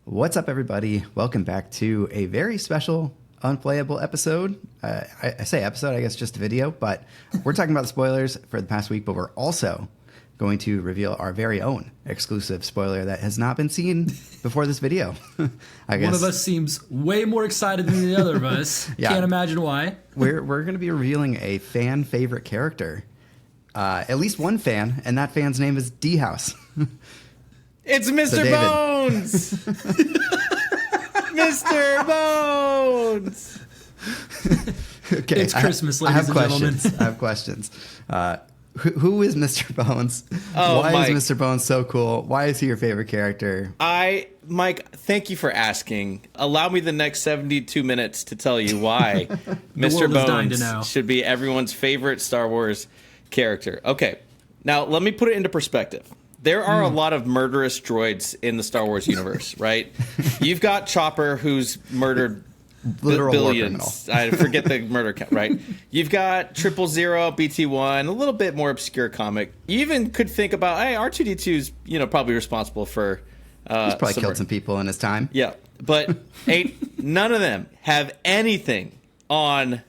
What's up, everybody? Welcome back to a very special Unplayable episode. I say episode, I guess just a video, but we're talking about the spoilers for the past week, but we're also going to reveal our very own exclusive spoiler that has not been seen before this video. I guess one of us seems way more excited than the other of us. Yeah. Can't imagine why. We're going to be revealing a fan favorite character. At least one fan, and that fan's name is D-House. It's Mr. Bones! Mr. Bones! Okay, it's Christmas, ladies and gentlemen. I have questions. Who is Mr. Bones? Why Mike. is Mr. Bones so cool? Why is he your favorite character? Mike, thank you for asking. Allow me the next 72 minutes to tell you why Mr. Bones should be everyone's favorite Star Wars character. Okay, now let me put it into perspective. There are a lot of murderous droids in the Star Wars universe, right? You've got Chopper, who's murdered billions. I forget the murder count, right? You've got 000, BT-1, a little bit more obscure comic. You even could think about, hey, R2-D2's, probably responsible for... He's probably killed some people in his time. Yeah, but none of them have anything on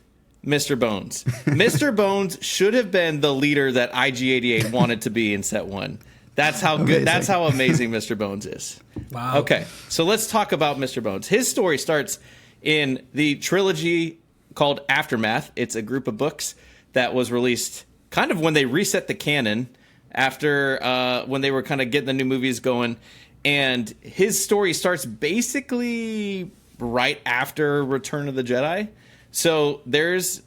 Mr. Bones. Mr. Bones should have been the leader that IG-88 wanted to be in Set 1. That's how good. Amazing. That's how amazing Mr. Bones is. Wow. Okay, so let's talk about Mr. Bones. His story starts in the trilogy called Aftermath. It's a group of books that was released kind of when they reset the canon after when they were kind of getting the new movies going. And his story starts basically right after Return of the Jedi. So let's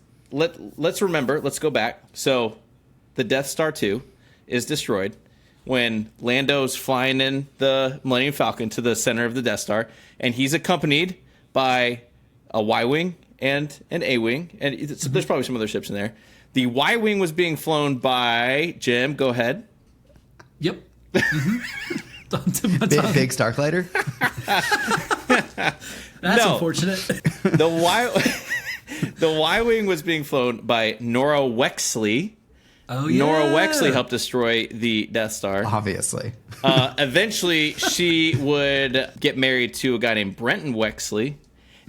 remember, let's go back. So the Death Star 2 is destroyed when Lando's flying in the Millennium Falcon to the center of the Death Star, and he's accompanied by a Y-Wing and an A-Wing, and there's probably some other ships in there. The Y-Wing was being flown by, Jim, go ahead. Yep. Mm-hmm. Big Starklighter? That's unfortunate. The Y-Wing was being flown by Nora Wexley. Oh, yeah. Nora Wexley helped destroy the Death Star. Obviously. Eventually, she would get married to a guy named Brenton Wexley,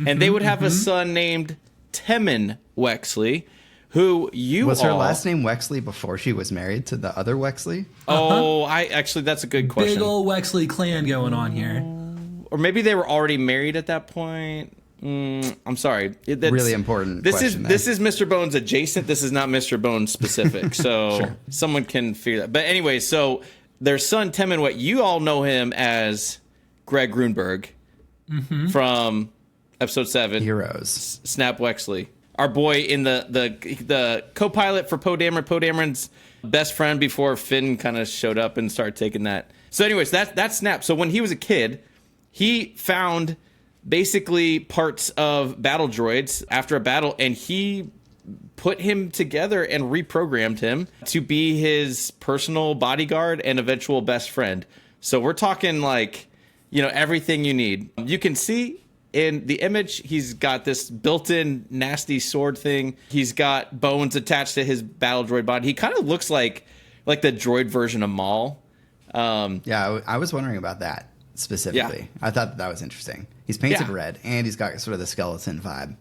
and they would have a son named Temmin Wexley, who Was her last name Wexley before she was married to the other Wexley? Oh, that's a good question. Big old Wexley clan going on here. Or maybe they were already married at that point. I'm sorry. That's really important. This is Mr. Bones adjacent. This is not Mr. Bones specific. So sure. Someone can figure that. But anyway, so their son Temmin, what you all know him as Greg Grunberg from Episode 7. Heroes. Snap Wexley, our boy in the co-pilot for Poe Dameron. Poe Dameron's best friend before Finn kind of showed up and started taking that. So, anyways, that's Snap. So when he was a kid, he found basically parts of battle droids after a battle, and he put him together and reprogrammed him to be his personal bodyguard and eventual best friend. So we're talking everything you need. You can see in the image, he's got this built-in nasty sword thing. He's got bones attached to his battle droid body. He kind of looks like the droid version of Maul. Yeah, I was wondering about that specifically. Yeah. I thought that was interesting. He's painted red, and he's got sort of the skeleton vibe.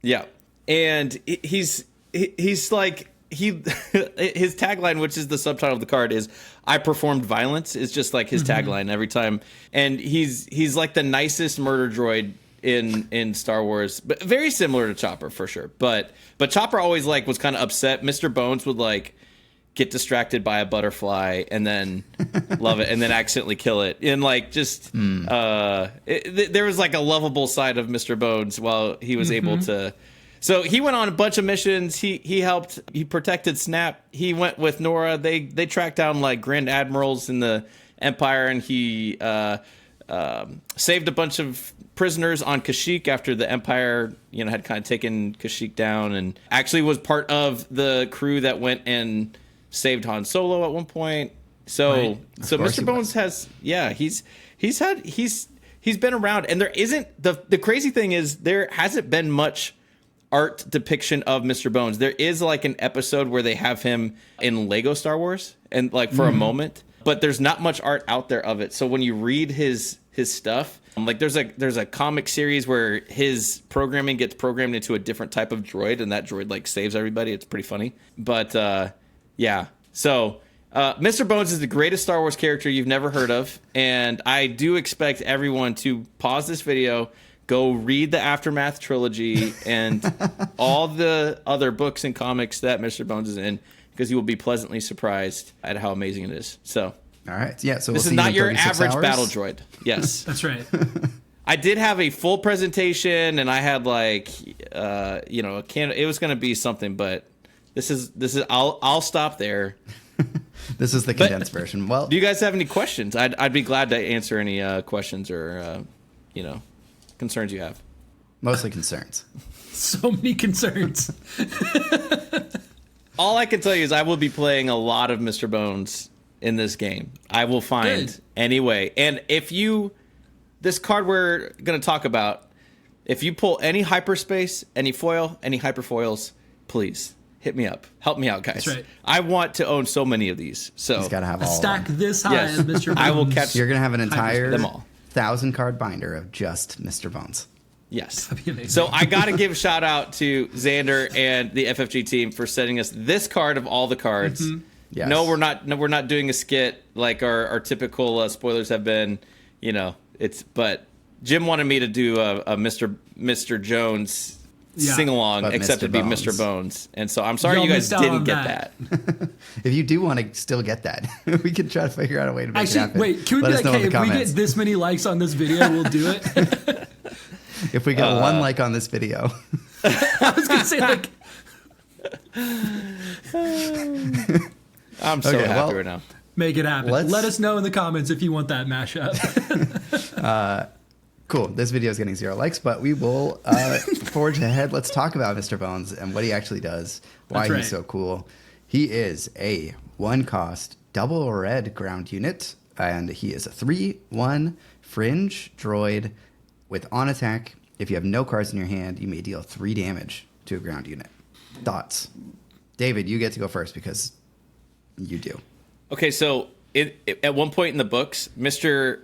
Yeah, and he's like his tagline, which is the subtitle of the card, is "I performed violence." Is just like his tagline every time, and he's like the nicest murder droid in Star Wars, but very similar to Chopper for sure. But Chopper always was kind of upset. Mr. Bones would get distracted by a butterfly and then love it and then accidentally kill it. And there was a lovable side of Mr. Bones while he was able to. So he went on a bunch of missions. He helped. He protected Snap. He went with Nora. They tracked down Grand Admirals in the Empire, and he saved a bunch of prisoners on Kashyyyk after the Empire, had kind of taken Kashyyyk down, and actually was part of the crew that went and saved Han Solo at one point. So Mr. Bones has, he's been around, and there isn't the crazy thing is there hasn't been much art depiction of Mr. Bones. There is an episode where they have him in Lego Star Wars and for a moment, but there's not much art out there of it. So when you read his his stuff. Like there's a comic series where his programming gets programmed into a different type of droid, and that droid like saves everybody. It's pretty funny. But yeah, so Mr. Bones is the greatest Star Wars character you've never heard of, and I do expect everyone to pause this video, go read the Aftermath trilogy and all the other books and comics that Mr. Bones is in, because you will be pleasantly surprised at how amazing it is. So. All right. Yeah. So this is not your average battle droid. Yes, that's right. I did have a full presentation, and I had like, a can. It was going to be something, but this is. I'll stop there. This is the condensed version. Well, do you guys have any questions? I'd be glad to answer any questions or concerns you have. Mostly concerns. So many concerns. All I can tell you is I will be playing a lot of Mr. Bones in this game. I will find any way. And this card we're going to talk about, if you pull any hyperspace, any foil, any hyperfoils, please hit me up. Help me out, guys. That's right. I want to own so many of these. So he's got to have a all stack of them. this high, yes. Mr. Bones. I will catch. You're going to have an entire them all. 1,000 card binder of just Mr. Bones. Yes. That'd be amazing. So I got to give a shout out to Xander and the FFG team for sending us this card of all the cards. Mm-hmm. Yes. No, we're not doing a skit like our typical spoilers have been. But Jim wanted me to do a Mr. Jones sing along, except to be Mr. Bones, and so I'm sorry you guys didn't get that. If you do want to still get that, we can try to figure out a way to make it happen. Wait, can we be like, hey, if we get this many likes on this video, we'll do it? If we get one like on this video. I was gonna say like. I'm so happy right now. Make it happen. Let us know in the comments if you want that mashup. Cool. This video is getting 0 likes, but we will forge ahead. Let's talk about Mr. Bones and what he actually does, why he's so cool. He is a 1-cost double red ground unit, and he is a 3/1 fringe droid with on attack. If you have no cards in your hand, you may deal 3 damage to a ground unit. Thoughts? David, you get to go first because you do. Okay, so at one point in the books, Mr.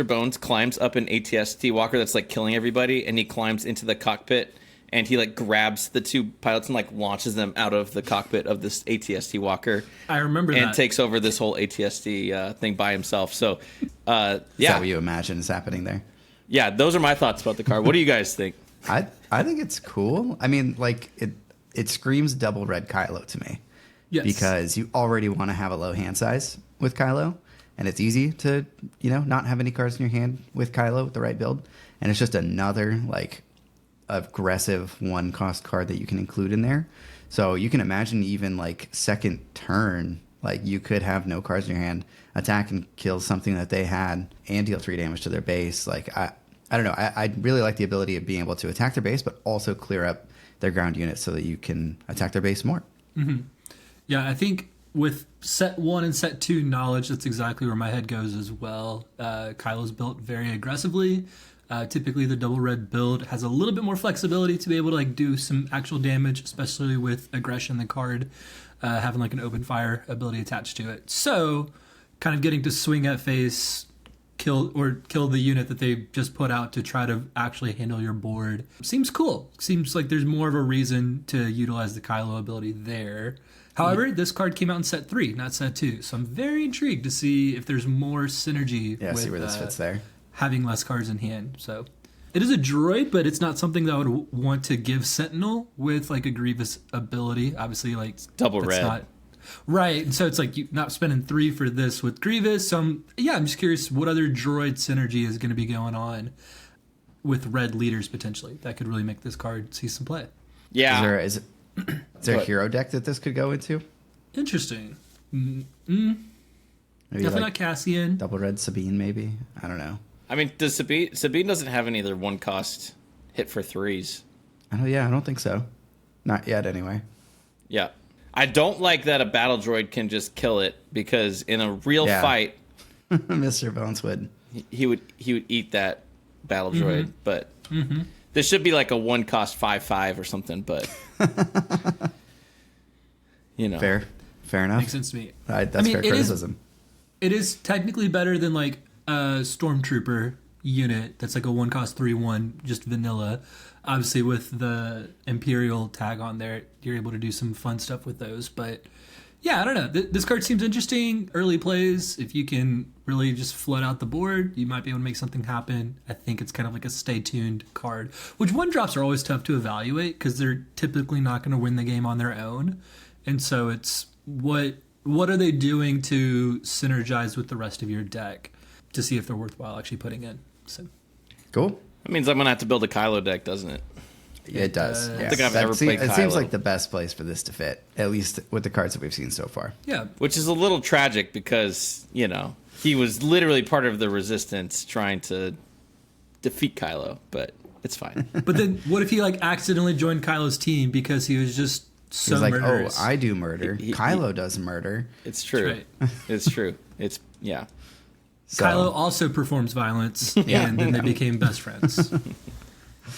Bones climbs up an ATST walker that's like killing everybody, and he climbs into the cockpit, and he like grabs the 2 pilots and like launches them out of the cockpit of this ATST walker. I remember that. And takes over this whole ATST thing by himself. So, yeah. Is that what you imagine is happening there? Yeah, those are my thoughts about the card. What do you guys think? I think it's cool. I mean, like it screams double red Kylo to me. Yes. Because you already want to have a low hand size with Kylo, and it's easy to, not have any cards in your hand with Kylo with the right build. And it's just another like aggressive 1-cost card that you can include in there. So you can imagine even like second turn, like you could have no cards in your hand, attack and kill something that they had, and deal 3 damage to their base. Like I don't know. I really like the ability of being able to attack their base, but also clear up their ground units so that you can attack their base more. Mm-hmm. Yeah, I think with set 1 and set 2 knowledge, that's exactly where my head goes as well. Kylo's built very aggressively. Typically, the double red build has a little bit more flexibility to be able to like do some actual damage, especially with aggression, the card having like an open fire ability attached to it. So, kind of getting to swing at face, kill the unit that they just put out to try to actually handle your board seems cool. Seems like there's more of a reason to utilize the Kylo ability there. However, this card came out in set 3, not set 2. So I'm very intrigued to see if there's more synergy with see where this fits there. Having less cards in hand. So it is a droid, but it's not something that I would want to give Sentinel with like a Grievous ability. Obviously, like double red. Not, right. And so it's like you're not spending 3 for this with Grievous. So I'm just curious what other droid synergy is going to be going on with red leaders potentially that could really make this card see some play. Yeah. Is there a hero deck that this could go into? Interesting. Maybe Definitely not Cassian. Double red Sabine, maybe. I don't know. I mean, does Sabine doesn't have any other 1-cost hit for 3s? I don't think so. Not yet, anyway. Yeah, I don't like that a battle droid can just kill it, because in a real fight, Mr. Bones would. He would eat that battle droid, but. This should be like a 1-cost 5/5 or something, but fair enough. Makes sense to me. That's fair criticism. It is technically better than like Stormtrooper unit that's like a 1-cost 3/1, just vanilla. Obviously, with the Imperial tag on there, you're able to do some fun stuff with those. But yeah, I don't know. This card seems interesting. Early plays, if you can really just flood out the board, you might be able to make something happen. I think it's kind of like a stay tuned card, which 1-drops are always tough to evaluate because they're typically not going to win the game on their own. And so it's what are they doing to synergize with the rest of your deck to see if they're worthwhile actually putting in. So Cool. That means I'm going to have to build a Kylo deck, doesn't it? It does. I don't think I've ever played Kylo. It seems like the best place for this to fit, at least with the cards that we've seen so far. yeah. Which is a little tragic because, he was literally part of the resistance trying to defeat Kylo, but it's fine. But then what if he accidentally joined Kylo's team because he was just so He's like, murderous? I do murder. Kylo does murder. It's true. That's It's true. It's, yeah. So, Kylo also performs violence, and then they became best friends.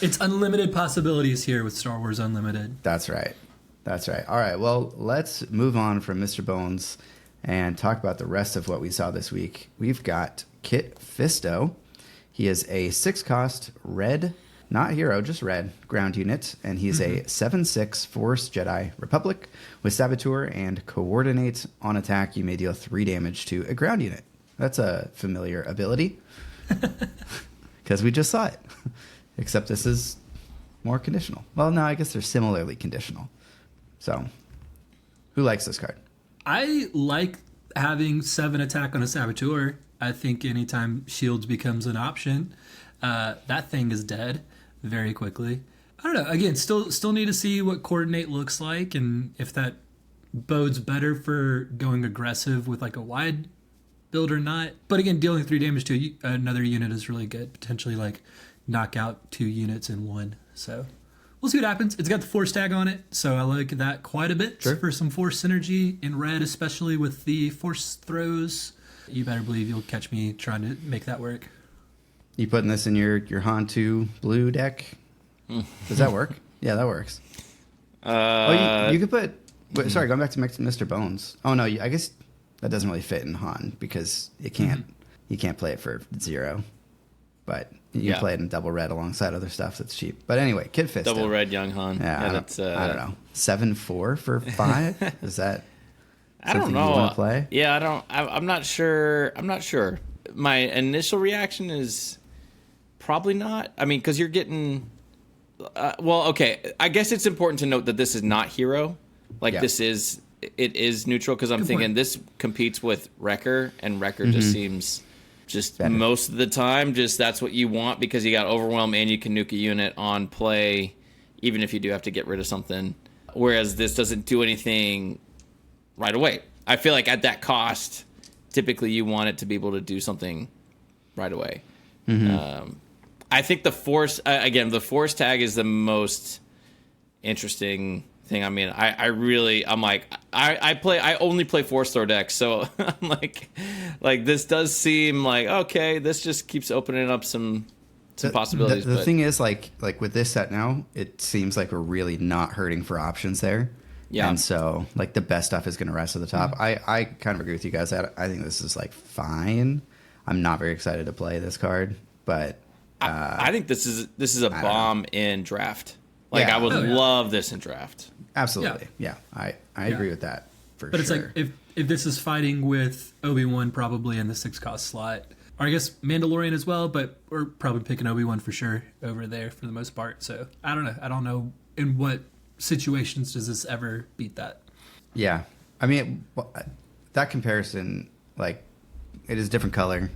It's unlimited possibilities here with Star Wars Unlimited. That's right. All right. Well, let's move on from Mr. Bones and talk about the rest of what we saw this week. We've got Kit Fisto. He is a 6-cost red, not hero, just red ground unit, and he's a 7/6 Force Jedi Republic with Saboteur and Coordinate. On attack, you may deal 3 damage to a ground unit. That's a familiar ability because we just saw it. Except this is more conditional. Well, no, I guess they're similarly conditional. So, who likes this card? I like having 7 attack on a Saboteur. I think anytime shields becomes an option, that thing is dead very quickly. I don't know. Again, still need to see what Coordinate looks like and if that bodes better for going aggressive with a wide build or not. But again, dealing 3 damage to another unit is really good. Potentially knock out 2 units in 1. So we'll see what happens. It's got the Force tag on it, so I like that quite a bit for some Force synergy in red, especially with the Force throws. You better believe you'll catch me trying to make that work. You putting this in your Han 2 blue deck? Does that work? Yeah, that works. You could put... Wait, sorry, going back to Mr. Bones. Oh, no, I guess that doesn't really fit in Han because you can't play it for 0. But you can play it in double red alongside other stuff that's cheap. But anyway, Kid Fisto. Double red young Han. Yeah, that's I don't know. 7/4 for 5? Is that I don't something know. you want to play? Yeah, I'm not sure. My initial reaction is probably not. I mean, because you're getting okay. I guess it's important to note that this is not hero. It is neutral because I'm thinking this competes with Wrecker, and Wrecker just seems just better. Most of the time, just that's what you want because you got Overwhelm and you can nuke a unit on play, even if you do have to get rid of something. Whereas this doesn't do anything right away. I feel like at that cost, typically you want it to be able to do something right away. I think the Force, the Force tag is the most interesting thing. I mean, I only play Force throw decks, so I'm like this does seem like okay. This just keeps opening up some possibilities. The thing is, like with this set now, it seems like we're really not hurting for options there. Yeah, and so the best stuff is going to rise to the top. I kind of agree with you guys. I think this is fine. I'm not very excited to play this card, but I think this is a bomb in draft. I would love this in draft. Absolutely. Yeah. I agree with that for sure. But it's if this is fighting with Obi-Wan probably in the 6-cost slot, or I guess Mandalorian as well, but we're probably picking Obi-Wan for sure over there for the most part. So I don't know. I don't know in what situations does this ever beat that. Yeah. I mean, that comparison, it is different color.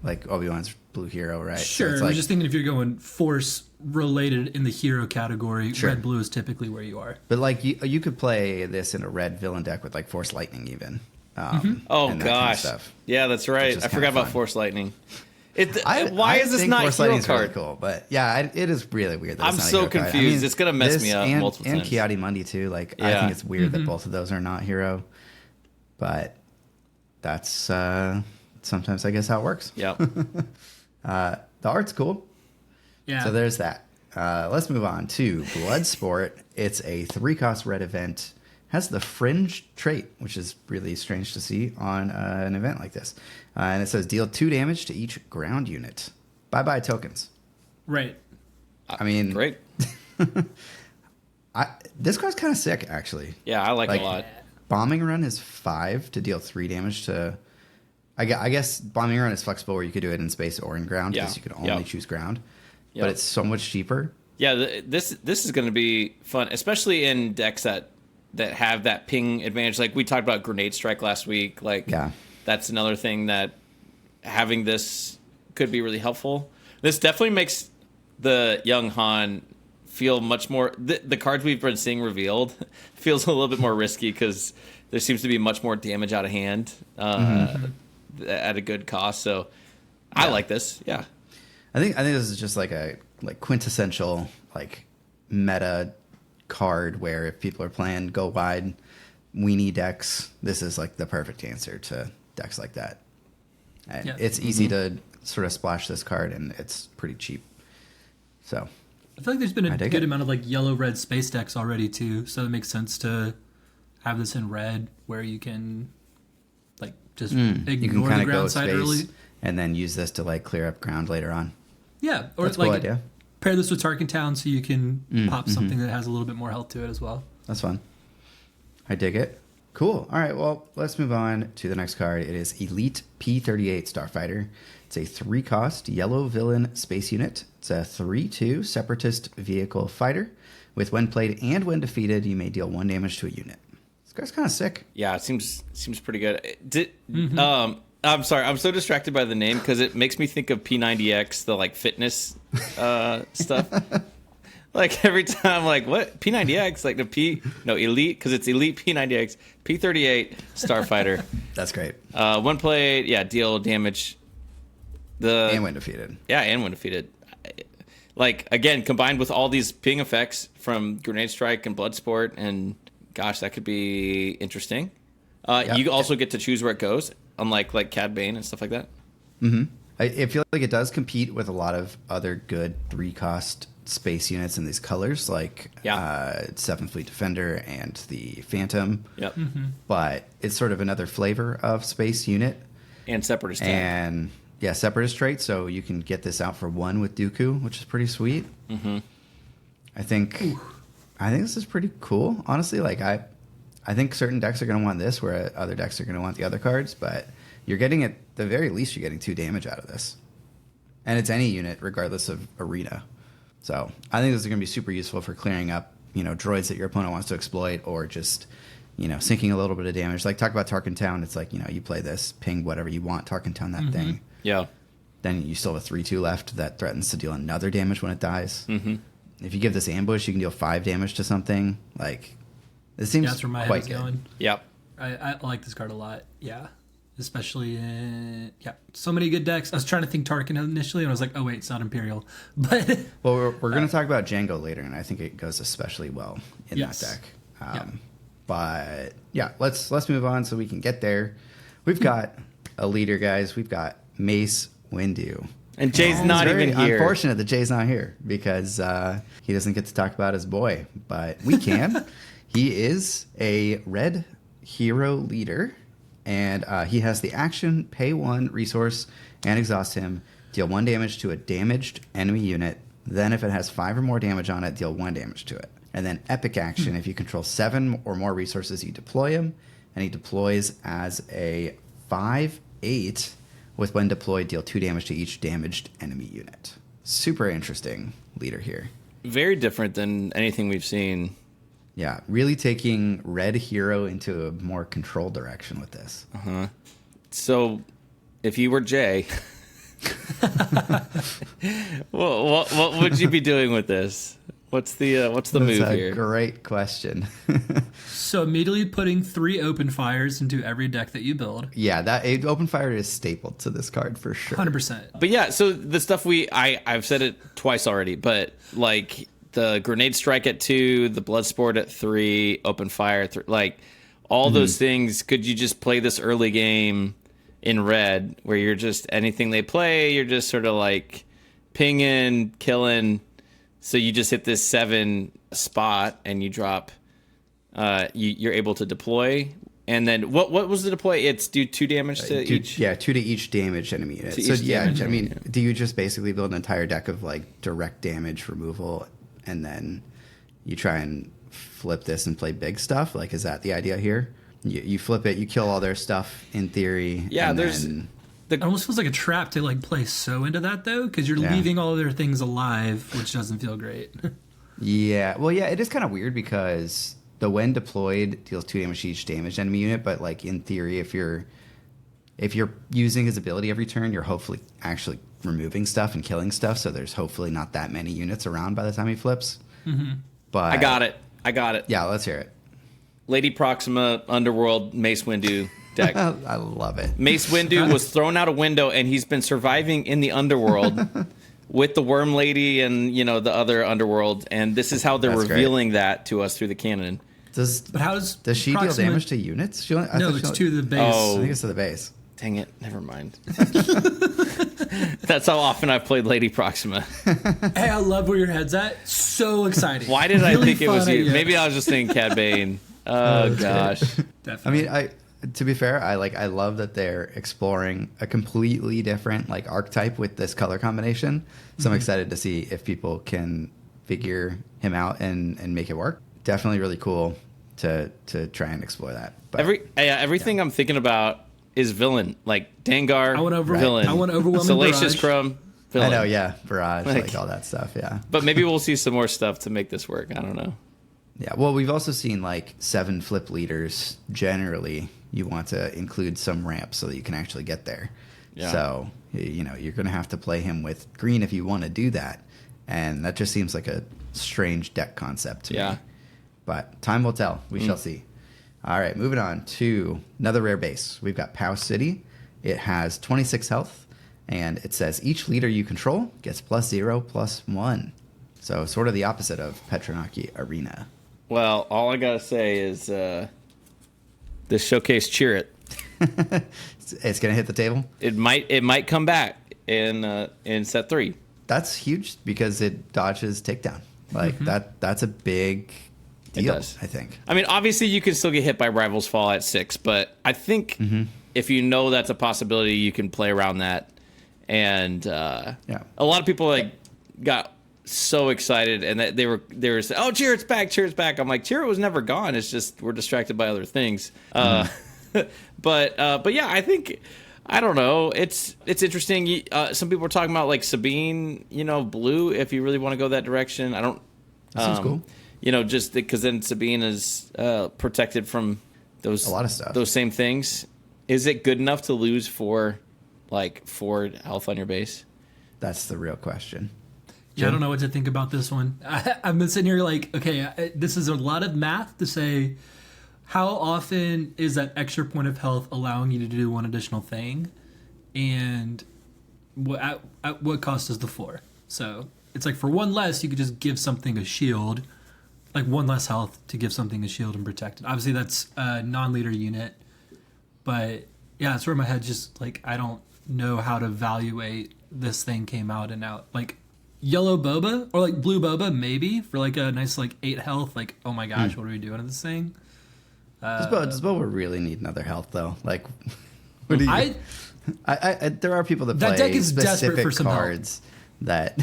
Obi-Wan's blue hero, right? Sure. So I'm just thinking if you're going Force related in the hero category, red blue is typically where you are. But you could play this in a red villain deck with Force Lightning even. Oh gosh, kind of stuff, yeah, that's right. I forgot about Force Lightning. Why is this not Force hero Lightning's card? Really cool, but yeah, it is really weird. That I'm it's not so a hero confused. Card. I mean, it's gonna mess me up multiple times. And Kiadi Mundi too. I think it's weird that both of those are not hero, but that's sometimes I guess how it works. Yep. The art's cool. Yeah. So there's that. Let's move on to Bloodsport. It's a 3-cost red event has the Fringe trait, which is really strange to see on an event like this. And it says deal 2 damage to each ground unit. Bye-bye tokens. Right. I mean... Great. This card's kind of sick, actually. Yeah, I like it a lot. Bombing Run is 5 to deal 3 damage to... I guess Bombing Run is flexible where you could do it in space or in ground because you could only choose ground. Yep. But it's so much cheaper. Yeah, this is going to be fun, especially in decks that have that ping advantage. Like we talked about Grenade Strike last week. Like that's another thing that having this could be really helpful. This definitely makes the young Han feel much more... The cards we've been seeing revealed feels a little bit more risky because there seems to be much more damage out of hand at a good cost. So I like this. Yeah. I think this is just like a quintessential like meta card where if people are playing go wide weenie decks, this is like the perfect answer to decks like that. And it's easy to sort of splash this card, and it's pretty cheap. So I feel like there's been a good amount of like yellow-red space decks already too, so it makes sense to have this in red where you can like just ignore the ground side early and then use this to like clear up ground later on. Yeah, or that's like cool idea. Pair this with Tarkin Town so you can pop something that has a little bit more health to it as well. That's fun. I dig it. Cool. All right, well, let's move on to the next card. It is Elite P-38 Starfighter. It's a 3-cost yellow villain space unit. It's a 3/2 separatist vehicle fighter. With when played and when defeated, you may deal 1 damage to a unit. This guy's kind of sick. Yeah, it seems pretty good. I'm sorry, I'm so distracted by the name because it makes me think of P90X, the like fitness stuff. Like every time, like what P90X, like the Elite because it's Elite P90X, P38 Starfighter. That's great. When played, deal damage. And when defeated. Yeah, and when defeated. Like again, combined with all these ping effects from Grenade Strike and Bloodsport, and gosh, that could be interesting. You also get to choose where it goes, unlike like Cad Bane and stuff like that. Mm-hmm. I feel like it does compete with a lot of other good 3-cost space units in these colors, like 7th Fleet Defender and the Phantom. Yep. But it's sort of another flavor of space unit. And Separatist trait. And Separatist trait, so you can get this out for 1 with Dooku, which is pretty sweet. Mm-hmm. I think this is pretty cool. Honestly, like I think certain decks are going to want this, where other decks are going to want the other cards, but you're getting, at the very least, you're getting 2 damage out of this. And it's any unit, regardless of arena. So I think this is going to be super useful for clearing up, droids that your opponent wants to exploit, or just, sinking a little bit of damage. Like, talk about Tarkin Town. It's like, you play this, ping whatever you want, Tarkin Town that thing. Yeah. Then you still have a 3/2 left that threatens to deal another damage when it dies. Mm-hmm. If you give this ambush, you can deal 5 damage to something. Like, this seems that's where my quite head's good. going. Yep. I like this card a lot. Yeah. Especially in... Yeah. So many good decks. I was trying to think Tarkin initially, and I was like, oh, wait, it's not Imperial. But... Well, we're going to talk about Jango later, and I think it goes especially well in that deck. But, let's move on so we can get there. We've got a leader, guys. We've got Mace Windu. And Jay's not even here. Unfortunate that Jay's not here because he doesn't get to talk about his boy, but we can. He is a red hero leader, and he has the action pay 1 resource and exhaust him, deal 1 damage to a damaged enemy unit. Then, if it has 5 or more damage on it, deal 1 damage to it. And then epic action: if you control 7 or more resources, you deploy him, and he deploys as a 5/8. With when deployed, deal 2 damage to each damaged enemy unit. Super interesting leader here. Very different than anything we've seen. Yeah, really taking red hero into a more controlled direction with this. Uh-huh. So, if you were Jay, what would you be doing with this? What's the move here? That's a great question. So immediately putting 3 open fires into every deck that you build. Yeah, that open fire is stapled to this card for sure. 100%. But yeah, so the stuff I've said it twice already, but like the Grenade Strike at 2, the Bloodsport at 3, open fire at 3, like all those things. Could you just play this early game in red where you're just anything they play, you're just sort of like pinging, killing. So you just hit this 7 spot and you drop you're able to deploy. And then what was the deploy? It's do 2 damage to each? Yeah, 2 to each damaged enemy unit. So yeah, I mean, do you just basically build an entire deck of like direct damage removal, and then you try and flip this and play big stuff? Like, is that the idea here? You flip it, you kill all their stuff in theory. Yeah, It almost feels like a trap to like play so into that though, because you're leaving all of their things alive, which doesn't feel great. Yeah, well, yeah, it is kind of weird because the when deployed deals 2 damage to each damaged enemy unit, but like in theory, if you're using his ability every turn, you're hopefully actually removing stuff and killing stuff. So there's hopefully not that many units around by the time he flips. Mm-hmm. But I got it. Yeah, let's hear it. Lady Proxima Underworld Mace Windu deck. I love it. Mace Windu was thrown out a window, and he's been surviving in the underworld with the Worm Lady and the other underworld. And this is how they're revealing that to us through the canon. Does she deal damage to units? No, it's to the base. I think it's to the base. Dang it, never mind. That's how often I've played Lady Proxima. Hey, I love where your head's at. So exciting. Why did I think it was you? Maybe I was just thinking Cad Bane. Oh gosh. Definitely. I mean, to be fair, I love that they're exploring a completely different like archetype with this color combination. So I'm excited to see if people can figure him out and make it work. Definitely really cool to try and explore that. But everything I'm thinking about is villain, like Dengar. Villain. I want to overwhelm Salacious Barrage. Crumb. Villain. I know, yeah, Barrage, like all that stuff, yeah. But maybe we'll see some more stuff to make this work. I don't know. Yeah, well, we've also seen like 7 flip leaders. Generally, you want to include some ramps so that you can actually get there. Yeah. So, you're going to have to play him with green if you want to do that. And that just seems like a strange deck concept to me. But time will tell. We shall see. All right, moving on to another rare base. We've got Pau City. It has 26 health, and it says each leader you control gets +0/+1. So sort of the opposite of Petronaki Arena. Well, all I gotta say is this showcase cheer it. It's gonna hit the table. It might come back in set 3. That's huge because it dodges takedown. Like that's a big deal, I think. I mean, obviously you can still get hit by Rival's Fall at 6, but I think if you know that's a possibility, you can play around that. And a lot of people got so excited, and that they were saying, "Oh, Cheer it's back!" I'm like, Cheer was never gone. It's just we're distracted by other things. But yeah, I think I don't know. It's interesting. Some people are talking about like Sabine, blue. If you really want to go that direction, I don't. That seems cool. Just because then Sabine is protected from a lot of stuff. Those same things. Is it good enough to lose for 4 health on your base? That's the real question. Yeah, I don't know what to think about this one. I've been sitting here like, okay, this is a lot of math to say how often is that extra point of health allowing you to do one additional thing, and at what cost is the 4? So it's like for 1 less, you could just give something a shield, like 1 less health to give something a shield and protect it. Obviously, that's a non-leader unit, but yeah, it's where my head just like I don't know how to evaluate this thing came out and out like. Yellow boba or like blue boba maybe for like a nice 8 health. Like, oh my gosh, what are we doing to this thing? Does boba really need another health though? Like, what do you? I there are people that play deck is desperate for some cards that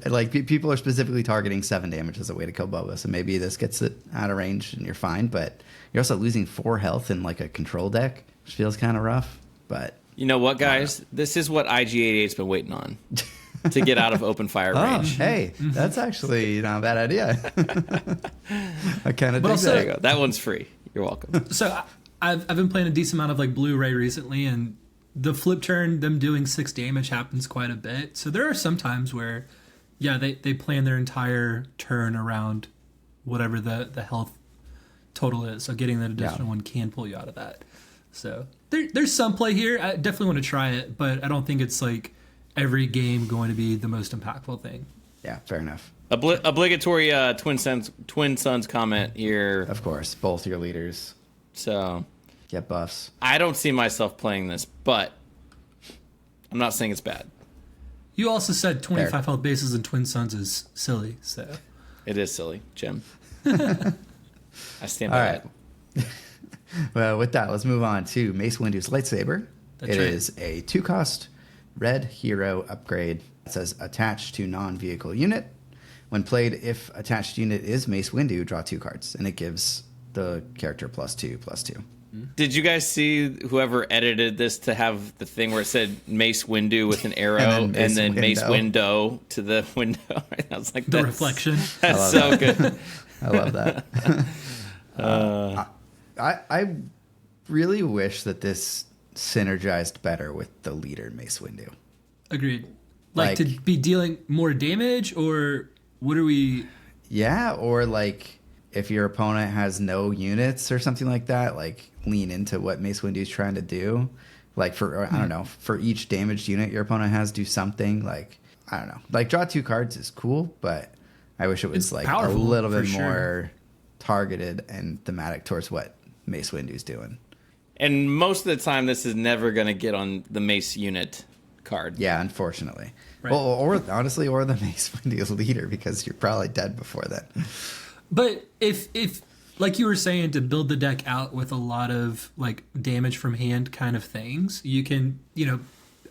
like people are specifically targeting 7 damage as a way to kill boba. So maybe this gets it out of range and you're fine. But you're also losing 4 health in like a control deck, which feels kind of rough. But you know what, guys? This is what IG-88's been waiting on. To get out of open fire range. Hey, that's actually not a bad idea. I kind of dig that. There you go. That one's free. You're welcome. So I've been playing a decent amount of Blu-ray recently, and the flip turn, them doing 6 damage happens quite a bit. So there are some times where, they plan their entire turn around whatever the health total is. So getting that additional one can pull you out of that. So there's some play here. I definitely want to try it, but I don't think it's every game going to be the most impactful thing. Yeah, fair enough. Obligatory Twin Sons comment here. Of course, both your leaders. So get buffs. I don't see myself playing this, but I'm not saying it's bad. You also said 25 health bases and Twin Sons is silly, so it is silly, Jim. I stand by All right. Well, with that, let's move on to Mace Windu's lightsaber. It is a 2-cost red hero upgrade. It says attached to non-vehicle unit. When played, if attached unit is Mace Windu, draw 2 cards, and it gives the character +2/+2. Did you guys see whoever edited this to have the thing where it said Mace Windu with an arrow and then Mace Window to the window? I was like, the reflection. That's so good. I love that. I really wish that this synergized better with the leader Mace Windu. Agreed. Like to be dealing more damage, or what are we? Yeah, or like if your opponent has no units or something like that, like lean into what Mace Windu's trying to do. Like for, I don't know, for each damaged unit your opponent has, do something. Like, I don't know. Like draw 2 cards is cool, but I wish it was like a little bit more targeted and thematic towards what Mace Windu's doing. And most of the time, this is never going to get on the Mace unit card. Yeah, unfortunately. Right. Well, or honestly, or the Mace Windu's leader, because you're probably dead before then. But if like you were saying, to build the deck out with a lot of like damage from hand kind of things, you can,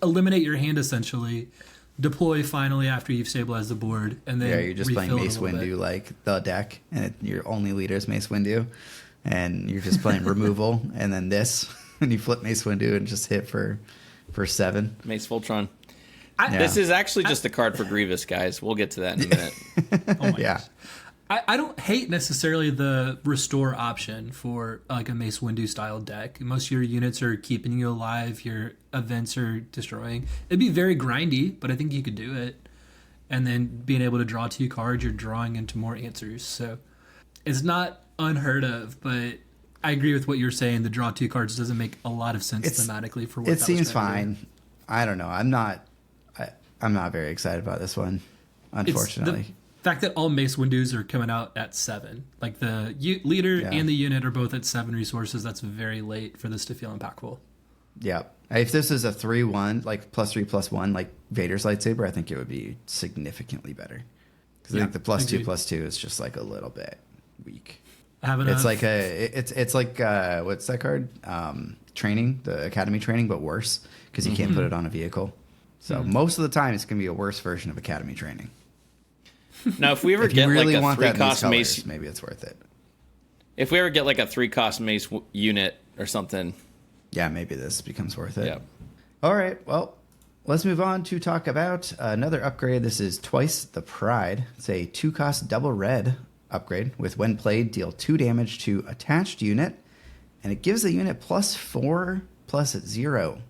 eliminate your hand essentially, deploy finally after you've stabilized the board, and then you're just playing Mace Windu like the deck, and your only leader is Mace Windu, and you're just playing removal, and then this, and you flip Mace Windu and just hit for 7. Mace Voltron. This is actually just a card for Grievous, guys. We'll get to that in a minute. Oh my gosh. I don't hate necessarily the restore option for like a Mace Windu style deck. Most of your units are keeping you alive. Your events are destroying. It'd be very grindy, but I think you could do it. And then being able to draw 2 cards, you're drawing into more answers. So it's not unheard of, but I agree with what you're saying. The draw 2 cards doesn't make a lot of sense thematically for what it seems fine. I don't know. I'm not very excited about this one, unfortunately. The fact that all Mace Windus are coming out at 7, like the leader and the unit are both at 7 resources, that's very late for this to feel impactful. Yeah. If this is a 3/1, like +3/+1, like Vader's lightsaber, I think it would be significantly better. Because I think the +2/+2 is just like a little bit weak. It's like it's like what's that card? Training, the Academy training, but worse because you can't put it on a vehicle. So most of the time, it's gonna be a worse version of Academy training. Now, if we ever get like a 3-cost Mace, maybe it's worth it. If we ever get like a 3-cost Mace unit or something, yeah, maybe this becomes worth it. Yeah. All right. Well, let's move on to talk about another upgrade. This is Twice the Pride. It's a 2-cost double red upgrade with when played, deal 2 damage to attached unit, and it gives the unit +4/+0.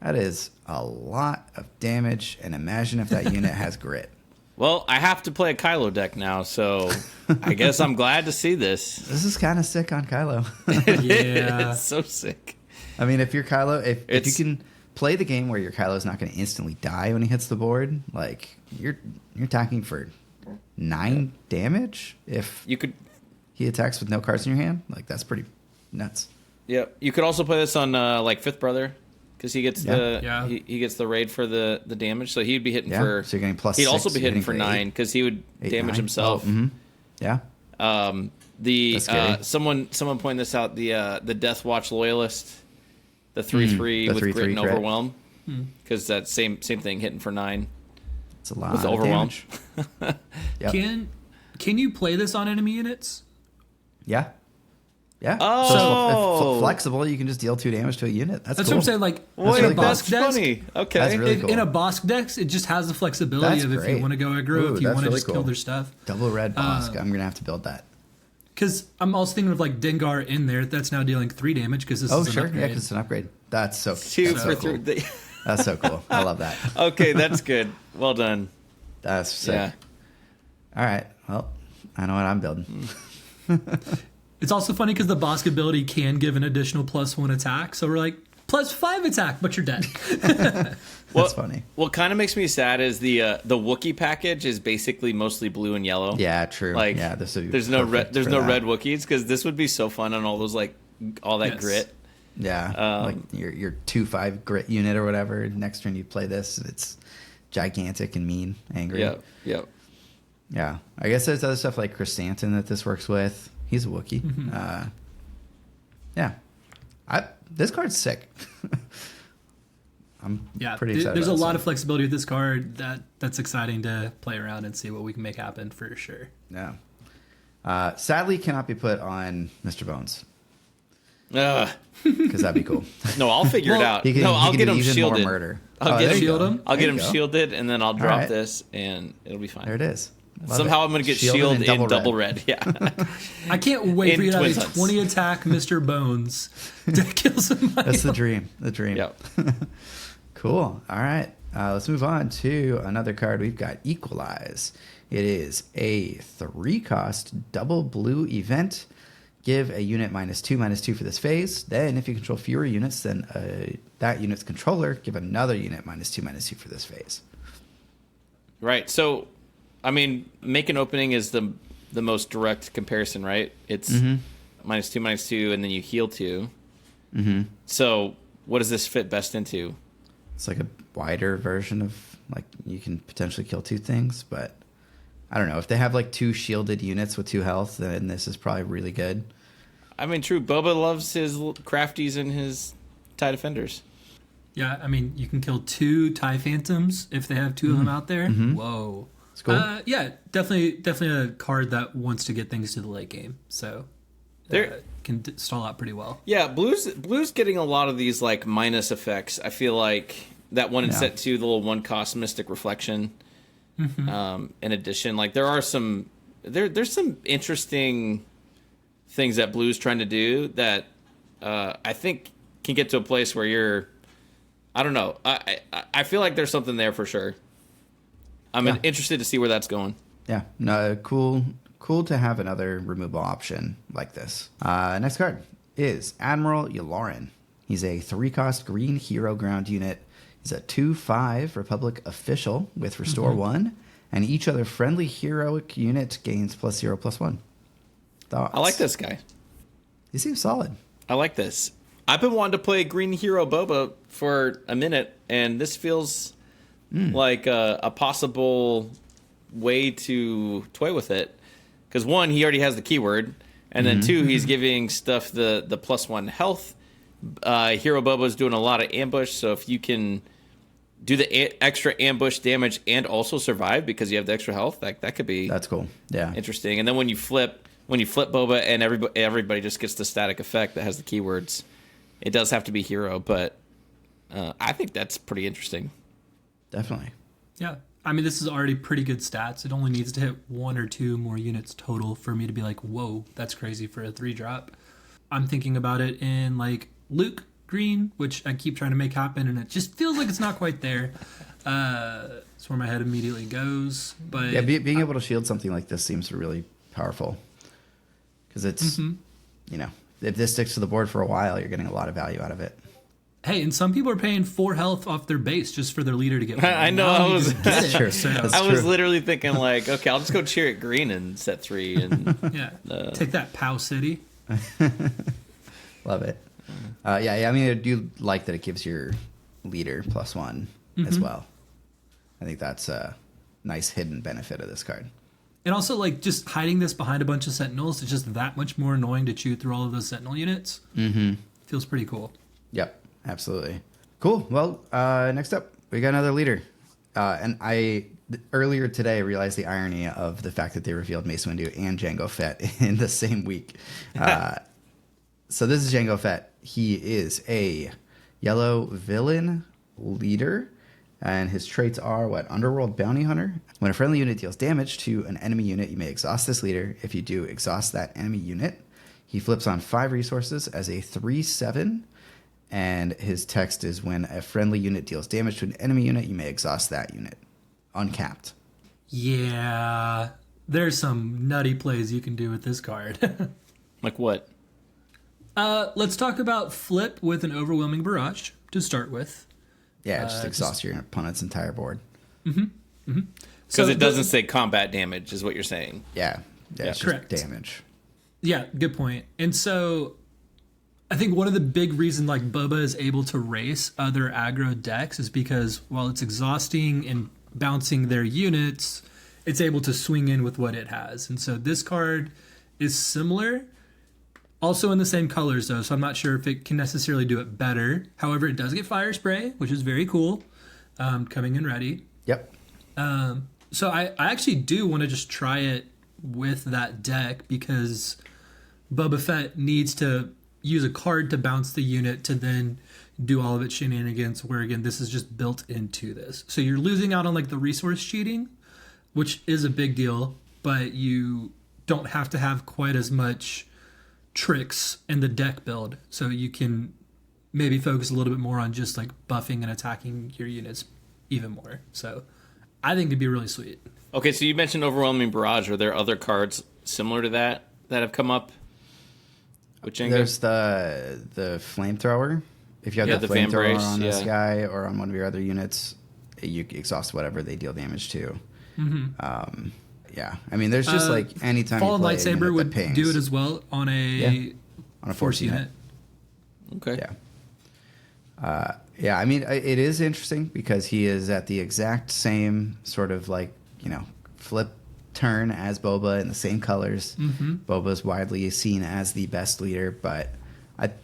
That is a lot of damage, and imagine if that unit has grit. Well, I have to play a Kylo deck now, so I guess I'm glad to see this. This is kind of sick on Kylo. Yeah. It's so sick. I mean, if you're Kylo, if you can play the game where your Kylo's not going to instantly die when he hits the board, like you're attacking for 9 damage if he attacks with no cards in your hand. Like that's pretty nuts. Yeah, you could also play this on like Fifth Brother. Because he gets he gets the raid for the damage, so he'd be hitting for. So you're getting +6. He'd also be hitting for 9 because he would damage himself. Oh, yeah. Someone pointed this out. The Death Watch Loyalist, the 3/3 with Grit and Overwhelm, because that same thing hitting for 9. It's a lot with of Overwhelm. Yep. Can you play this on enemy units? Yeah. Yeah. Oh. So if flexible, you can just deal 2 damage to a unit. That's cool. What I'm saying. Like, that's funny. Okay. That's really cool. In a Bosk deck, it just has the flexibility of if you want to go aggro, if you want to just kill their stuff. Double red Bosk. I'm going to have to build that. Because I'm also thinking of like Dengar in there. That's now dealing 3 damage because this is an upgrade. Yeah, because it's an upgrade. That's so 2 for cool. 3. That's so cool. I love that. Okay, that's good. Well done. That's sick. Yeah. All right. Well, I know what I'm building. It's also funny because the Bosk ability can give an additional +1 attack. So we're like, +5 attack, but you're dead. That's funny. What kind of makes me sad is the Wookiee package is basically mostly blue and yellow. Yeah, true. Like, yeah, there's no red Wookiees because this would be so fun on all those all that grit. Yeah, like your 2/5 grit unit or whatever. Next turn you play this, it's gigantic and mean, angry. Yep. Yeah, I guess there's other stuff like Chrysanthemum that this works with. He's a Wookiee. Mm-hmm. Yeah. This card's sick. I'm pretty excited. There's a about lot of flexibility with this card that's exciting to play around and see what we can make happen for sure. Yeah. Sadly, cannot be put on Mr. Bones. Because that'd be cool. No, I'll figure it out. I'll get him shielded. More murder. I'll get him There shielded, and then I'll drop this, and it'll be fine. There it is. Somehow I'm going to get shielded in double red. Yeah. I can't wait for you to have a 20 attack Mr. Bones to kill somebody. That's the dream. The dream. Yep. Cool. All right. Let's move on to another card. We've got Equalize. It is a 3-cost double blue event. Give a unit -2/-2 for this phase. Then, if you control fewer units than that unit's controller, give another unit -2/-2 for this phase. Right. So, I mean, make an opening is the most direct comparison, right? It's -2/-2, and then you heal 2. Mm-hmm. So, what does this fit best into? It's like a wider version of, like, you can potentially kill 2 things, but I don't know. If they have, like, 2 shielded units with 2 health, then this is probably really good. I mean, true. Boba loves his crafties and his TIE Defenders. Yeah, I mean, you can kill 2 TIE Phantoms if they have 2 of them out there. Mm-hmm. Whoa. It's cool. Yeah, definitely a card that wants to get things to the late game. So can stall out pretty well. Yeah, blue's getting a lot of these like minus effects. I feel like that one in set 2, the little 1-cost Mystic Reflection. In addition, like there are some there's some interesting things that blue's trying to do that I think can get to a place where I don't know. I feel like there's something there for sure. I'm interested to see where that's going. Yeah, no, cool to have another removal option like this. Next card is Admiral Yularen. He's a 3-cost green hero ground unit. He's a 2/5 Republic official with Restore 1, and each other friendly heroic unit gains +0/+1. Thoughts? I like this guy. He seems solid. I like this. I've been wanting to play Green Hero Boba for a minute, and this feels like a possible way to toy with it. Because 1, he already has the keyword, and then 2, he's giving stuff the +1 health. Hero Boba's doing a lot of ambush, so if you can do the extra ambush damage and also survive because you have the extra health, that could be that's cool. Yeah, interesting. And then when you flip Boba and everybody just gets the static effect that has the keywords, it does have to be hero, but I think that's pretty interesting. Definitely. Yeah. I mean, this is already pretty good stats. It only needs to hit 1 or 2 more units total for me to be like, whoa, that's crazy for a 3-drop. I'm thinking about it in like Luke green, which I keep trying to make happen, and it just feels like it's not quite there. That's where my head immediately goes. But yeah, being able to shield something like this seems really powerful. Because it's, if this sticks to the board for a while, you're getting a lot of value out of it. Hey, and some people are paying 4 health off their base just for their leader to get one. I know. That's true. I was literally thinking like, okay, I'll just go cheer at green in set 3 and take that, Pau City. Love it. I mean, I do like that it gives your leader +1 as well. I think that's a nice hidden benefit of this card. And also, like, just hiding this behind a bunch of Sentinels is just that much more annoying to chew through all of those Sentinel units. Feels pretty cool. Yep, absolutely. Cool. Well, next up, we got another leader. And earlier today, I realized the irony of the fact that they revealed Mace Windu and Jango Fett in the same week. So this is Jango Fett. He is a yellow villain leader. And his traits are, Underworld Bounty Hunter. When a friendly unit deals damage to an enemy unit, you may exhaust this leader. If you do exhaust that enemy unit, he flips on 5 resources as a 3/7. And his text is, when a friendly unit deals damage to an enemy unit, you may exhaust that unit. Uncapped. Yeah. There's some nutty plays you can do with this card. Like what? Let's talk about flip with an Overwhelming Barrage to start with. Yeah, just exhaust your opponent's entire board. Because it doesn't say combat damage, is what you're saying. Yeah, it's correct. Just damage. Yeah, good point. And so I think one of the big reasons like Boba is able to race other aggro decks is because while it's exhausting and bouncing their units, it's able to swing in with what it has. And so this card is similar. Also in the same colors, though, so I'm not sure if it can necessarily do it better. However, it does get fire spray, which is very cool, coming in ready. Yep. So I actually do want to just try it with that deck because Boba Fett needs to use a card to bounce the unit to then do all of its shenanigans, where, again, this is just built into this. So you're losing out on, like, the resource cheating, which is a big deal, but you don't have to have quite as much tricks in the deck build, so you can maybe focus a little bit more on just like buffing and attacking your units even more. So I think it'd be really sweet. Okay, so you mentioned Overwhelming Barrage. Are there other cards similar to that have come up with Jango? There's the flamethrower. If you have the fan flamethrower brace, on this guy or on one of your other units, you exhaust whatever they deal damage to. Yeah, I mean, there's just like anytime Fallen you play Lightsaber would pings, do it as well on a force unit. Okay. Yeah. I mean, it is interesting because he is at the exact same sort of like, flip turn as Boba in the same colors. Boba's widely seen as the best leader, but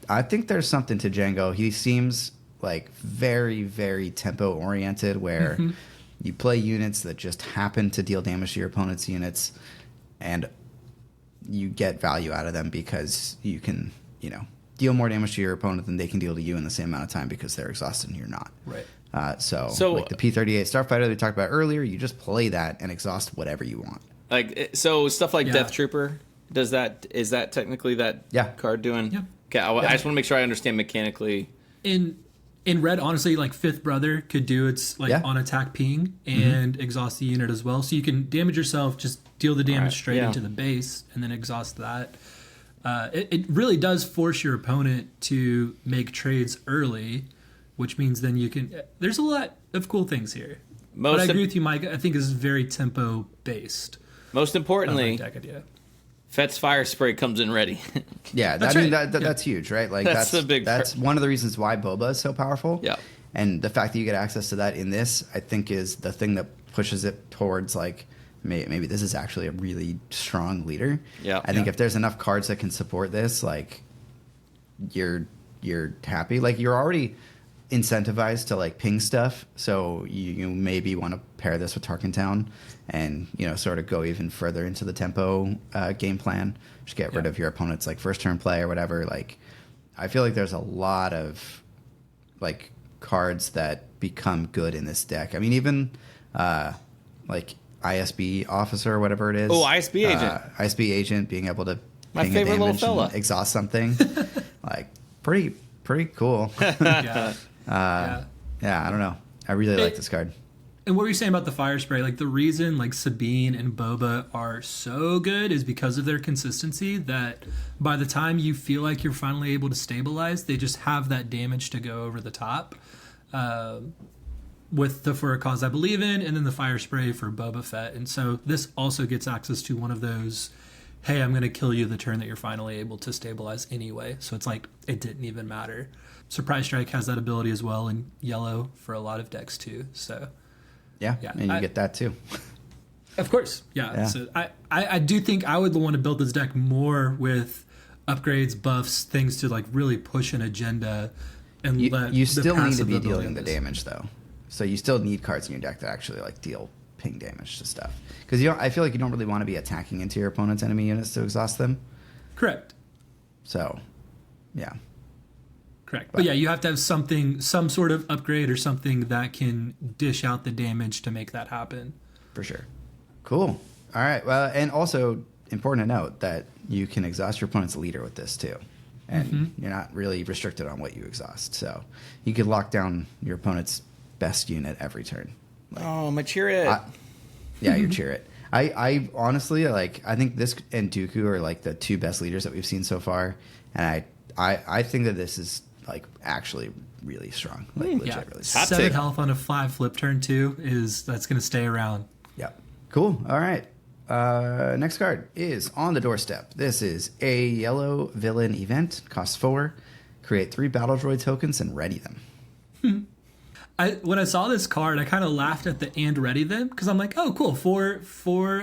I think there's something to Jango. He seems like very, very tempo oriented, where you play units that just happen to deal damage to your opponent's units, and you get value out of them because you can, deal more damage to your opponent than they can deal to you in the same amount of time because they're exhausted and you're not. Right. So like the P-38 Starfighter we talked about earlier, you just play that and exhaust whatever you want. Like, so stuff like Death Trooper, is that technically that card doing? Yeah. Okay, I just want to make sure I understand mechanically. In red, honestly, like Fifth Brother could do its on attack ping and exhaust the unit as well. So you can damage yourself, just deal the damage straight into the base, and then exhaust that. It really does force your opponent to make trades early, which means then you can. There's a lot of cool things here. But I agree with you, Mike. I think this is very tempo based. Most importantly, deck idea. Fett's fire spray comes in ready. That's huge, right? Like that's one of the reasons why Boba is so powerful. Yeah. And the fact that you get access to that in this, I think, is the thing that pushes it towards like maybe this is actually a really strong leader. Yeah. I think if there's enough cards that can support this, like you're happy. Like you're already incentivized to like ping stuff, so you maybe want to pair this with Tarkin Town and sort of go even further into the tempo game plan. Just get rid of your opponent's like first turn play or whatever. Like I feel like there's a lot of like cards that become good in this deck. I mean, even like ISB officer or whatever it is. Oh, ISB agent. ISB agent being able to my ping favorite a damage little fella. and exhaust something. Like pretty cool. I don't know. I really like this card. And what were you saying about the fire spray? Like the reason like Sabine and Boba are so good is because of their consistency, that by the time you feel like you're finally able to stabilize, they just have that damage to go over the top. With the For a Cause I Believe In, and then the fire spray for Boba Fett. And so this also gets access to one of those, hey, I'm going to kill you the turn that you're finally able to stabilize anyway. So it's like, it didn't even matter. Surprise Strike has that ability as well in yellow for a lot of decks too. So yeah, and you get that too. Of course, yeah. So I do think I would want to build this deck more with upgrades, buffs, things to like really push an agenda. And you still need to be dealing the damage though. So you still need cards in your deck that actually like deal ping damage to stuff. Because I feel like you don't really want to be attacking into your opponent's enemy units to exhaust them. Correct. So, yeah. Correct. But yeah, you have to have some sort of upgrade or something that can dish out the damage to make that happen. For sure. Cool. All right. Well, and also important to note that you can exhaust your opponent's leader with this too. And you're not really restricted on what you exhaust. So you could lock down your opponent's best unit every turn. Like, my Chirrut. Yeah, your Chirrut. I honestly, like, I think this and Dooku are like the two best leaders that we've seen so far. And I think that this is like actually really strong. Like legit really strong. 7 health on a 5 flip turn too that's going to stay around. Yep. Cool. All right. Next card is On the Doorstep. This is a yellow villain event. Costs 4. Create 3 battle droid tokens and ready them. when I saw this card, I kind of laughed at the and ready them because I'm like, oh, cool, four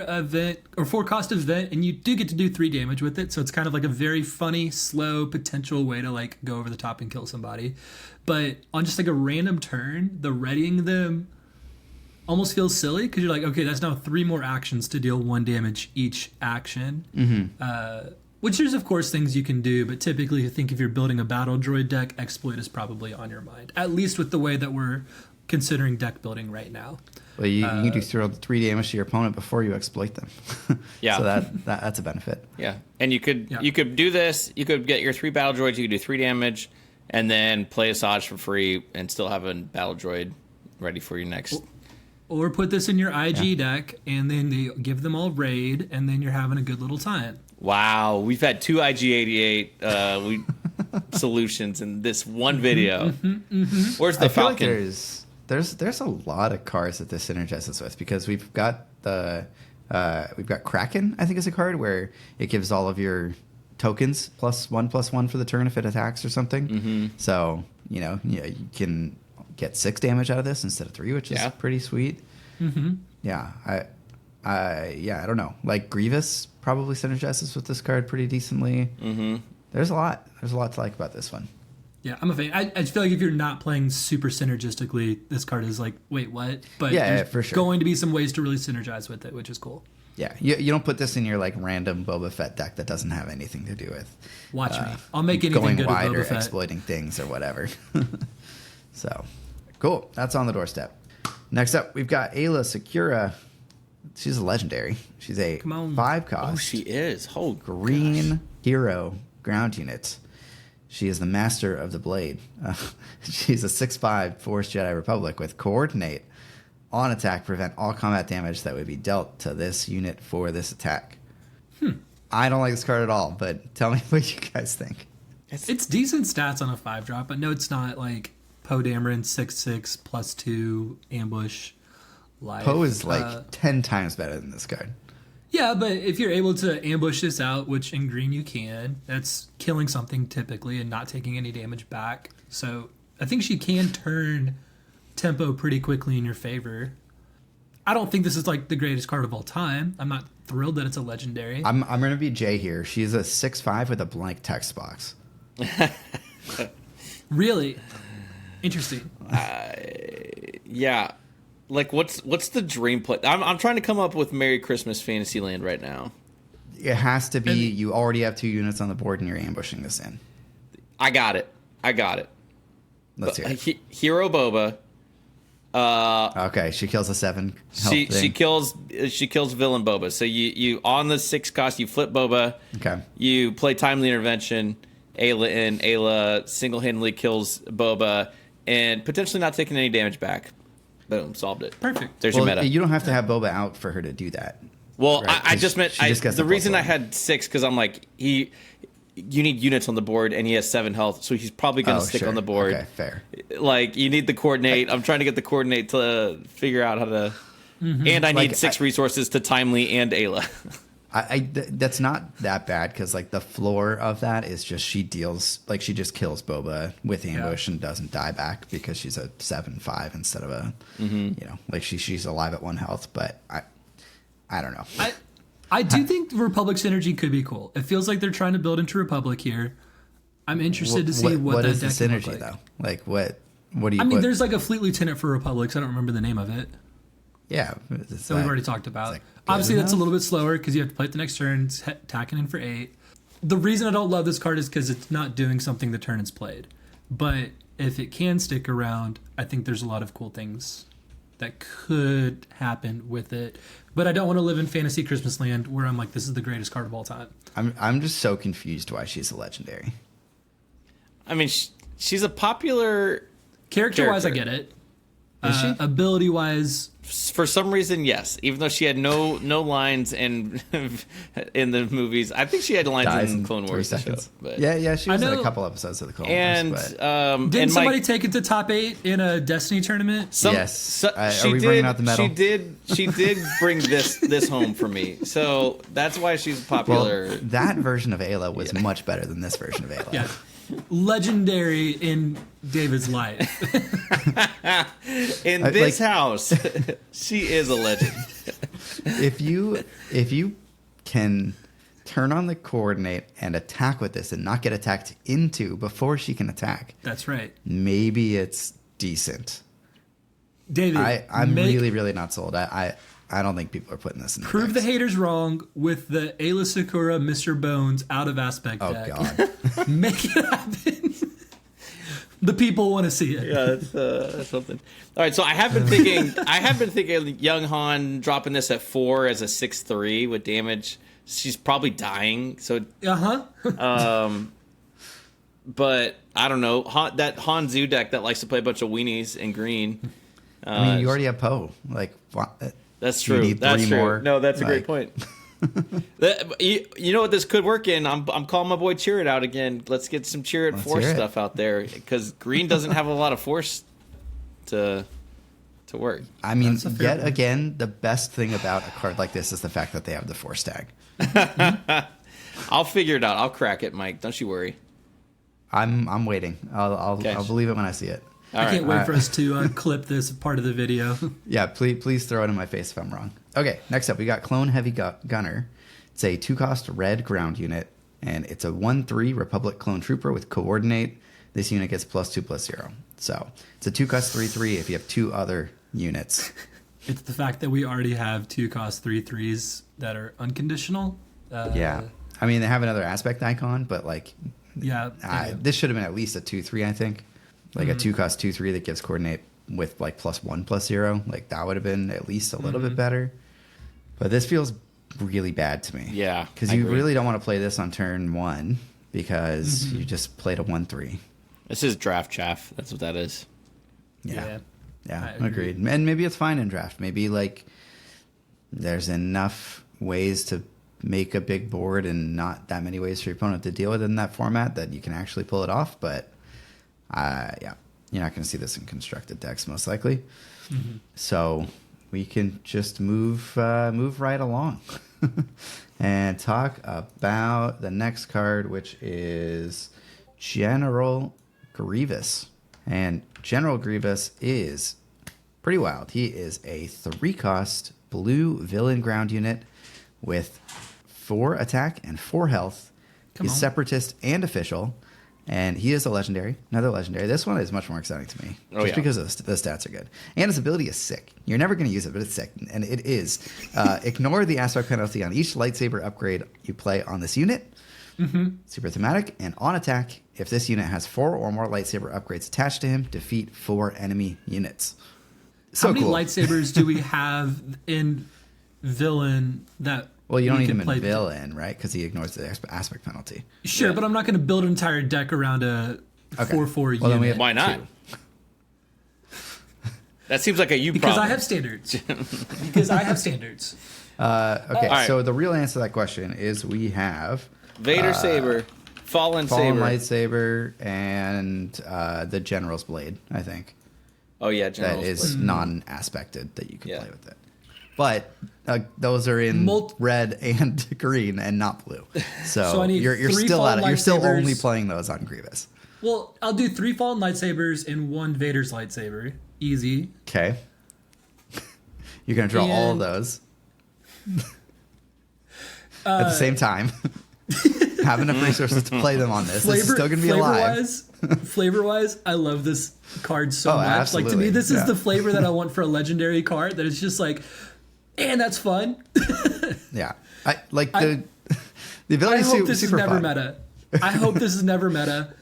event or 4 cost event, and you do get to do 3 damage with it. So it's kind of like a very funny, slow potential way to like go over the top and kill somebody. But on just like a random turn, the readying them almost feels silly because you're like, okay, that's now 3 more actions to deal 1 damage each action. Mm-hmm. Which there's, of course, things you can do, but typically I think if you're building a battle droid deck, Exploit is probably on your mind, at least with the way that we're considering deck building right now. Well, you can do 3 damage to your opponent before you exploit them. Yeah. So that's a benefit. Yeah. And you could do this. You could get your 3 battle droids. You could do 3 damage, and then play Asajj for free and still have a battle droid ready for your next. Or put this in your IG deck, and then they give them all raid, and then you're having a good little time. Wow, we've had 2 IG-88 solutions in this one video. Where's the Falcon? Like there's a lot of cards that this synergizes with because we've got Kraken, I think is a card where it gives all of your tokens +1/+1 for the turn if it attacks or something. Mm-hmm. So you can get 6 damage out of this instead of 3, which is pretty sweet. Mm-hmm. Yeah, I don't know. Like Grievous probably synergizes with this card pretty decently. Mm-hmm. There's a lot to like about this one. Yeah, I'm a fan. I feel like if you're not playing super synergistically, this card is like, wait, what? But there's for sure. going to be some ways to really synergize with it, which is cool. Yeah, you don't put this in your like random Boba Fett deck that doesn't have anything to do with. Watch me. I'll make anything going good wide with Boba or Fett. exploiting things or whatever. So, cool. That's on the doorstep. Next up, we've got Ayla Secura. She's a legendary. She's a 5 cost. Oh, she is. Oh, green hero ground unit. She is the master of the blade. She's a 6/5 Force Jedi Republic with coordinate. On attack, prevent all combat damage that would be dealt to this unit for this attack. I don't like this card at all, but tell me what you guys think. It's decent stats on a 5-drop, but no, it's not like Poe Dameron 6/6 +2 ambush. Life. Poe is like 10 times better than this card. Yeah, but if you're able to ambush this out, which in green you can, that's killing something typically and not taking any damage back. So I think she can turn tempo pretty quickly in your favor. I don't think this is like the greatest card of all time. I'm not thrilled that it's a legendary. I'm going to be Jay here. She's a 6/5 with a blank text box. Really? Interesting. Yeah. Like, what's the dream play? I'm trying to come up with Merry Christmas Fantasyland right now. It has to be you already have 2 units on the board and you're ambushing this in. I got it. Let's hear it. Hero Boba. Okay, she kills a 7. She kills villain Boba. So you on the 6 cost, you flip Boba. Okay. You play Timely Intervention. Ayla single-handedly kills Boba and potentially not taking any damage back. Boom, solved it. Perfect. There's your meta. You don't have to have Boba out for her to do that. Well, right? I just meant the reason I +1. had 6 because I'm like you need units on the board and he has 7 health, so he's probably going to stick on the board. Okay, fair. Like you need the coordinate. I'm trying to get the coordinate to figure out how to. Mm-hmm. And I need 6 resources to Timely and Ayla. That's not that bad because like the floor of that is just she just kills Boba with ambush and doesn't die back because she's a 7/5 instead of a like she's alive at 1 health. But I don't know. I do think Republic synergy could be cool. It feels like they're trying to build into Republic here. I'm interested to see what that is the deck synergy look like. though. Like what do you? I mean, there's like a Fleet Lieutenant for Republics. I don't remember the name of it. Yeah, so we've already talked about. Like Obviously, that's a little bit slower because you have to play it the next turn. It's tacking in for 8. The reason I don't love this card is because it's not doing something the turn it's played. But if it can stick around, I think there's a lot of cool things that could happen with it. But I don't want to live in fantasy Christmas land where I'm like, this is the greatest card of all time. I'm just so confused why she's a legendary. I mean, she's a popular character-wise. I get it. Is she? Ability-wise, for some reason, yes. Even though she had no lines in the movies, I think she had lines in Clone Wars. Seconds. But yeah, she was in a couple episodes of the Clone Wars. And somebody take it to top 8 in a Destiny tournament? Yes. Are we bringing out the medal? she did bring this home for me, so that's why she's popular. Well, that version of Ayla was much better than this version of Ayla. Yeah. Legendary in David's life. In this house, she is a legend. If you can turn on the coordinate and attack with this and not get attacked into before she can attack. That's right. Maybe it's decent. David, I'm really, really not sold. I don't think people are putting this in. Prove the haters wrong with the Ayla Sakura Mr. Bones out of aspect deck. God. Make it happen. The people want to see it. Yeah, that's something. All right, so I have been thinking young Han dropping this at 4 as a 6/3 with damage. She's probably dying. So but I don't know. That Han Zoo deck that likes to play a bunch of weenies in green. I mean, you already have Poe. Like, that's true. You need that's three true. more. No, that's a great point. You know what this could work in? I'm calling my boy Chirrut out again. Let's get some Chirrut Force stuff out there, because green doesn't have a lot of force to work. I mean, yet again, the best thing about a card like this is the fact that they have the Force tag. I'll figure it out. I'll crack it, Mike. Don't you worry. I'm waiting. I'll believe it when I see it. I can't wait for us to clip this part of the video. Yeah, please throw it in my face if I'm wrong. Okay, next up we got Clone Heavy Gunner. It's a 2-cost red ground unit, and it's a 1/3 Republic Clone Trooper with coordinate. This unit gets +2/+0. So it's a 2-cost 3/3 if you have 2 other units. It's the fact that we already have 2-cost 3/3s that are unconditional. Yeah, I mean they have another aspect icon, but like, this should have been at least a 2/3, I think. Like a 2-cost 2/3 that gives coordinate with like +1/+0. Like that would have been at least a little bit better. But this feels really bad to me. Yeah, because you really don't want to play this on turn 1 because you just played a 1/3. This is draft chaff. That's what that is. Yeah, agreed. And maybe it's fine in draft. Maybe like there's enough ways to make a big board and not that many ways for your opponent to deal with it in that format that you can actually pull it off. But you're not going to see this in constructed decks most likely. So we can just move right along and talk about the next card, which is General Grievous. And General Grievous is pretty wild. He is a 3-cost blue villain ground unit with 4 attack and 4 health. He's separatist and official. And he is a legendary, another legendary. This one is much more exciting to me, just because the stats are good. And his ability is sick. You're never going to use it, but it's sick. And it is. Ignore the aspect penalty on each lightsaber upgrade you play on this unit. Super thematic. And on attack, if this unit has 4 or more lightsaber upgrades attached to him, defeat 4 enemy units. So How many lightsabers do we have in villain that... Well, you don't need him in villain, right? Because he ignores the aspect penalty. Sure, but I'm not going to build an entire deck around a 4/4 well, unit. Why not? That seems like a you because problem. I have standards. Because I have standards. Okay, so the real answer to that question is we have Vader Saber, Fallen Saber, Lightsaber, and the General's Blade, I think. Oh, yeah, General's Blade. That is Blade. non-aspected that you can play with it. But those are in red and green and not blue. So, I need you're 3 still fallen You're still lightsabers. only playing those on Grievous. Well, I'll do 3 fallen lightsabers and 1 Vader's lightsaber. Easy. Okay. You're going to draw all of those at the same time. Have enough resources to play them on this. This is still going to be alive. Flavor-wise, I love this card so much. Absolutely. Like, to me, this is the flavor that I want for a legendary card. That it's just like, and that's fun. Yeah, the ability. I hope this is never fun. meta. I hope this is never meta.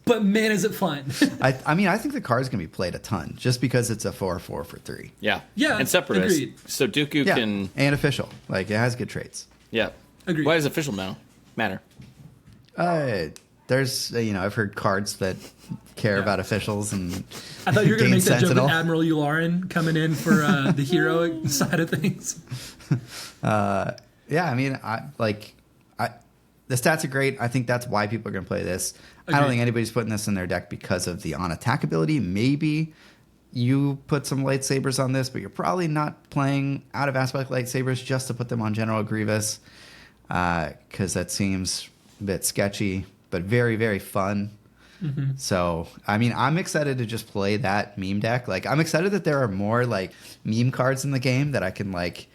But man, is it fun! I mean, I think the card's gonna be played a ton just because it's a 4/4 for 3. Yeah, yeah, and separatist. Agreed. So Dooku can and official. Like it has good traits. Yeah, agreed. Why does official matter? There's I've heard cards that care about officials, and I thought you were going to make that Sentinel. joke with Admiral Yularen coming in for the hero side of things. Yeah, I mean, the stats are great. I think that's why people are going to play this. Agreed. I don't think anybody's putting this in their deck because of the on attack ability. Maybe you put some lightsabers on this, but you're probably not playing out of aspect lightsabers just to put them on General Grievous, because that seems a bit sketchy, but very, very fun. Mm-hmm. So, I mean, I'm excited to just play that meme deck. Like, I'm excited that there are more, like, meme cards in the game that I can, like,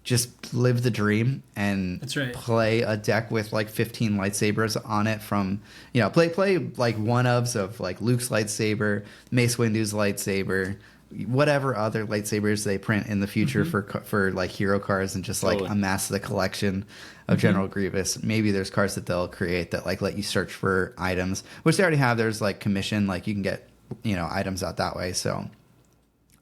just live the dream and That's right. play a deck with like 15 lightsabers on it from, play like one-ofs of like Luke's lightsaber, Mace Windu's lightsaber, whatever other lightsabers they print in the future for like hero cards, and just like amass the collection of General Grievous. Maybe there's cards that they'll create that like let you search for items, which they already have. There's like commission, like you can get, items out that way. So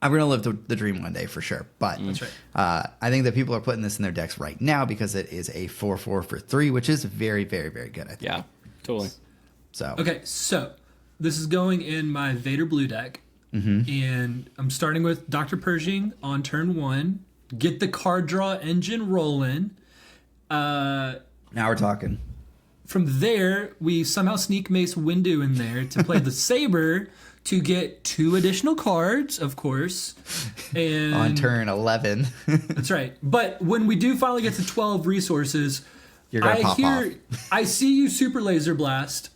I'm going to live the dream one day for sure. But That's right. I think that people are putting this in their decks right now because it is a 4/4 for 3, which is very, very, very good, I think. Yeah, totally. So Okay, so this is going in my Vader Blue deck. And I'm starting with Dr. Pershing on turn 1. Get the card draw engine rolling. now we're talking. From there, we somehow sneak Mace Windu in there to play the Saber to get 2 additional cards, of course. And On turn 11. That's right. But when we do finally get to 12 resources, You're going to pop off. I see you Super Laser Blast,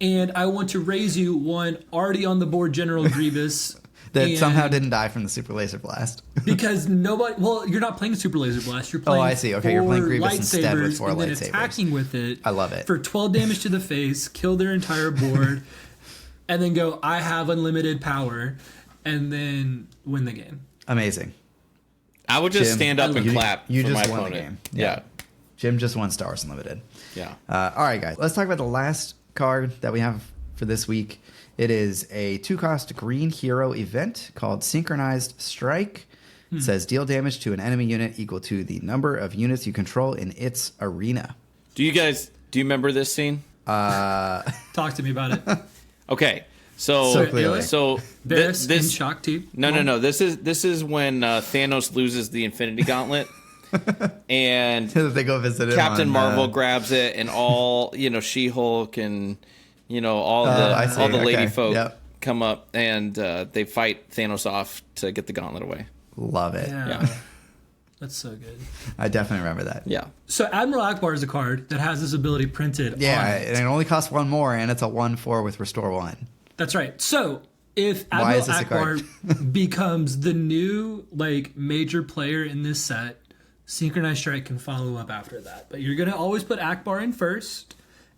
and I want to raise you one already on the board General Grievous. That somehow didn't die from the Super Laser Blast. Because you're not playing Super Laser Blast. You're playing I see. Okay, you're playing Grievous instead with 4 and then lightsabers. attacking with it. I love it. For 12 damage to the face, kill their entire board, and then go, I have unlimited power, and then win the game. Amazing. I would just Jim, stand up and clap you for just my won opponent. the game. Yeah. Jim just won Star Wars Unlimited. Yeah. All right, guys. Let's talk about the last card that we have for this week. It is a 2-cost green hero event called Synchronized Strike. It says deal damage to an enemy unit equal to the number of units you control in its arena. Do you remember this scene? Talk to me about it. Okay. So clearly. Varys in this shock too. No. This is when Thanos loses the Infinity Gauntlet, and They go visit him Captain on, Marvel grabs it, and all She-Hulk and all I see. the lady Okay. folk Yep. come up, and they fight Thanos off to get the gauntlet away. Love it. Yeah. That's so good. I definitely remember that. Yeah. So Admiral Akbar is a card that has this ability printed Yeah, on it. and it only costs 1 more, and it's a 1/4 with Restore 1. That's right. So if Why is Admiral this a Akbar card? becomes the new major player in this set, Synchronized Strike can follow up after that. But you're gonna always put Akbar in first,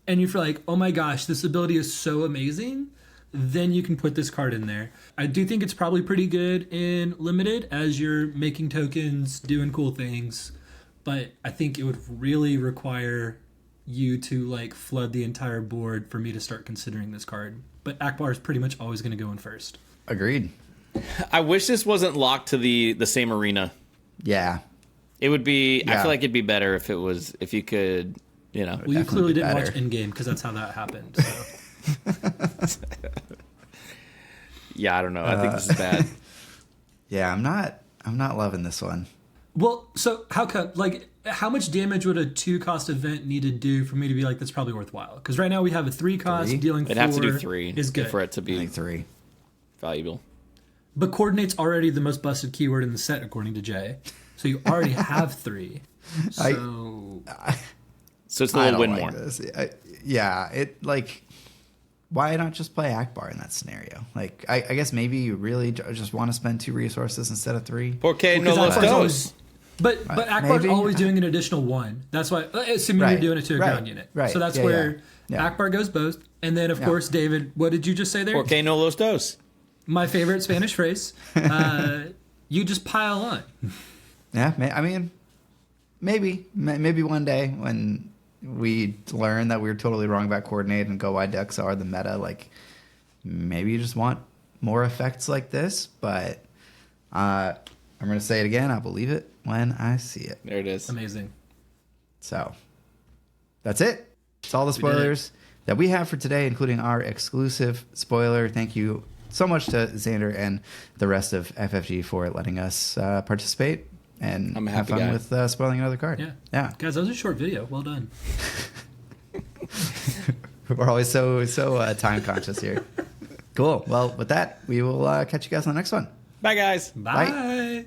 and if you're like, oh my gosh, this ability is so amazing, then you can put this card in there. I do think it's probably pretty good in Limited as you're making tokens, doing cool things, but I think it would really require you to flood the entire board for me to start considering this card. But Akbar is pretty much always going to go in first. Agreed. I wish this wasn't locked to the same arena. Yeah. It would be. Yeah. I feel like it'd be better if you could. Well, you clearly didn't better. watch Endgame because that's how that happened. So. Yeah, I don't know. I think this is bad. Yeah, I'm not loving this one. Well, so how much damage would a 2-cost event need to do for me to be like, that's probably worthwhile? Because right now we have a 3-cost 3? dealing 4 It'd have to do 3 is good. for it to I be think 3. valuable. But coordinate's already the most busted keyword in the set, according to Jay. So you already have 3. So So it's a I little don't win like more. this. Why not just play Akbar in that scenario? I guess maybe you really just want to spend 2 resources instead of 3. Porque no Because los Akbar's dos. always- But Akbar's Maybe. always doing an additional 1. That's why, assuming Right. you're doing it to a Right. ground unit. Right. So that's Yeah, where yeah. Akbar goes both. And then, of course, David, what did you just say there? Porque no los dos. My favorite Spanish phrase. You just pile on. Yeah, maybe one day when we learn that we were totally wrong about coordinate and go wide decks are the meta, maybe you just want more effects like this. But I'm going to say it again. I believe it when I see it. There it is. Amazing. So that's it. It's all the spoilers that we have for today, including our exclusive spoiler. Thank you so much to Xander and the rest of FFG for letting us participate and I'm a have happy fun guy. with spoiling another card. Yeah. Guys, that was a short video. Well done. We're always so time conscious here. Cool. Well, with that, we will catch you guys on the next one. Bye, guys. Bye.